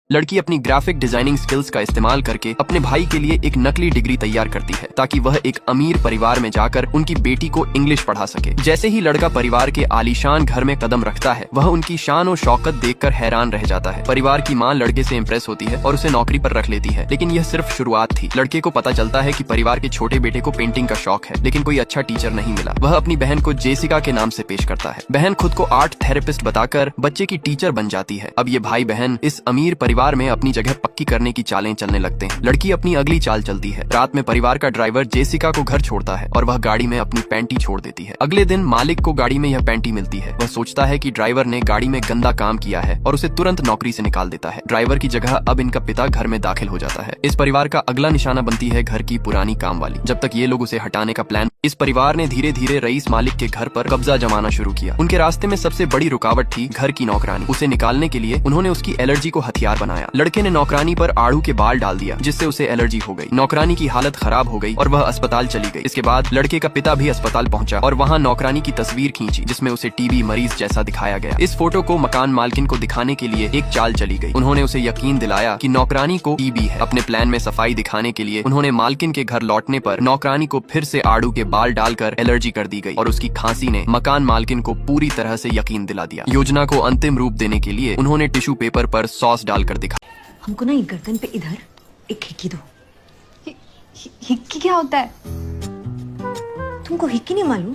लड़की अपनी graphic designing skills का इस्तेमाल करके अपने भाई के लिए एक नकली डिग्री तैयार करती है ताकि वह एक अमीर परिवार में जाकर उनकी बेटी को इंग्लिश पढ़ा सके। जैसे ही लड़का परिवार के आलीशान घर में कदम रखता है, वह उनकी शान और शौकत देखकर हैरान रह जाता है। परिवार की मां लड़के से इम्प्रेस होती है और उसे नौकरी पर रख लेती है, लेकिन यह सिर्फ शुरुआत थी। लड़के को पता चलता है कि परिवार के छोटे बेटे को पेंटिंग का शौक है, लेकिन कोई अच्छा टीचर नहीं मिला। वह अपनी बहन को जेसिका के नाम से पेश करता है। बहन खुद को आर्ट थेरेपिस्ट बताकर बच्चे की टीचर बन जाती है। अब ये भाई बहन इस अमीर परिवार में अपनी जगह पक्की करने की चालें चलने लगते हैं। लड़की अपनी अगली चाल चलती है। रात में परिवार का ड्राइवर जेसिका को घर छोड़ता है और वह गाड़ी में अपनी पैंटी छोड़ देती है। अगले दिन मालिक को गाड़ी में यह पैंटी मिलती है। वह सोचता है कि ड्राइवर ने गाड़ी में गंदा काम किया है और उसे तुरंत नौकरी से निकाल देता है। ड्राइवर की जगह अब इनका पिता घर में दाखिल हो जाता है। इस परिवार का अगला निशाना बनती है घर की पुरानी काम वाली। जब तक ये लोग उसे हटाने का प्लान, इस परिवार ने धीरे धीरे रईस मालिक के घर पर कब्जा जमाना शुरू किया। उनके रास्ते में सबसे बड़ी रुकावट थी घर की नौकरानी। उसे निकालने के लिए उन्होंने उसकी एलर्जी को हथियार बनाया। लड़के ने नौकरानी पर आड़ू के बाल डाल दिया, जिससे उसे एलर्जी हो गई। नौकरानी की हालत खराब हो गई और वह अस्पताल चली गई। इसके बाद लड़के का पिता भी अस्पताल पहुंचा और वहां नौकरानी की तस्वीर खींची, जिसमें उसे टीबी मरीज जैसा दिखाया गया। इस फोटो को मकान मालकिन को दिखाने के लिए एक चाल चली गई। उन्होंने उसे यकीन दिलाया कि नौकरानी को टीबी है। अपने प्लान में सफाई दिखाने के लिए उन्होंने मालकिन के घर लौटने पर नौकरानी को फिर से आड़ू के बाल डालकर एलर्जी कर दी गई और उसकी खांसी ने मकान मालकिन को पूरी तरह से यकीन दिला दिया। योजना को अंतिम रूप देने के लिए उन्होंने टिश्यू पेपर पर सॉस डालकर दिखा। हमको ना ये गर्दन पे इधर एक हिक्की दो। हिक्की क्या होता है? तुमको हिक्की नहीं मालूम?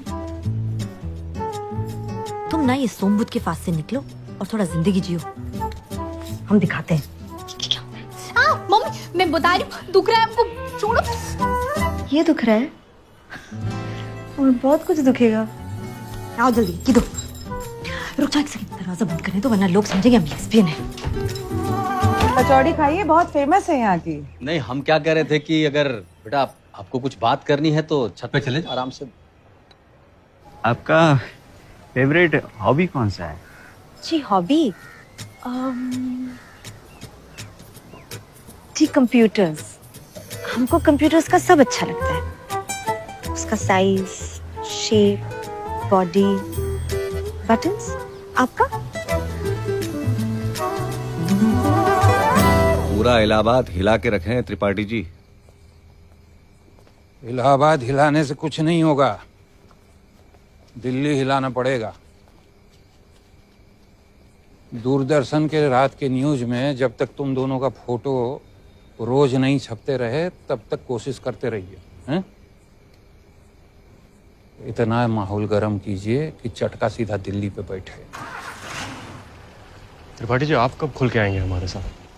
तुम ना ये सोमबुद्ध के फांस से निकलो और थोड़ा जिंदगी जियो। हम दिखाते हैं हिक्की क्या होता है। हाँ मम्मी, मैं बता रही हूँ, दुख रहा है हमको, छोड़ो। ये दुख रहा है और बहुत कुछ दुखेगा। आओ जल्दी हिक्की दो। रुक जाओ एक सेकंड, दरवाजा बंद करने दो वरना लोग समझेंगे हम लेस्बियन हैं। कचौड़ी खाइए, बहुत फेमस है यहाँ की। नहीं, हम क्या कह रहे थे कि अगर बेटा आपको कुछ बात करनी है तो छत पे चले आराम से। आपका फेवरेट हॉबी कौन सा है? जी हॉबी जी कंप्यूटर्स। हमको कंप्यूटर्स का सब अच्छा लगता है, उसका साइज, शेप, बॉडी, बटन्स। आपका? पूरा इलाहाबाद हिला के रखे हैं त्रिपाठी जी। इलाहाबाद हिलाने से कुछ नहीं होगा, दिल्ली हिलाना पड़ेगा। दूरदर्शन के रात के न्यूज में जब तक तुम दोनों का फोटो रोज नहीं छपते रहे तब तक कोशिश करते रहिए, हैं? इतना माहौल गर्म कीजिए कि चटका सीधा दिल्ली पे बैठे। त्रिपाठी जी, आप कब खुल के आएंगे हमारे साथ?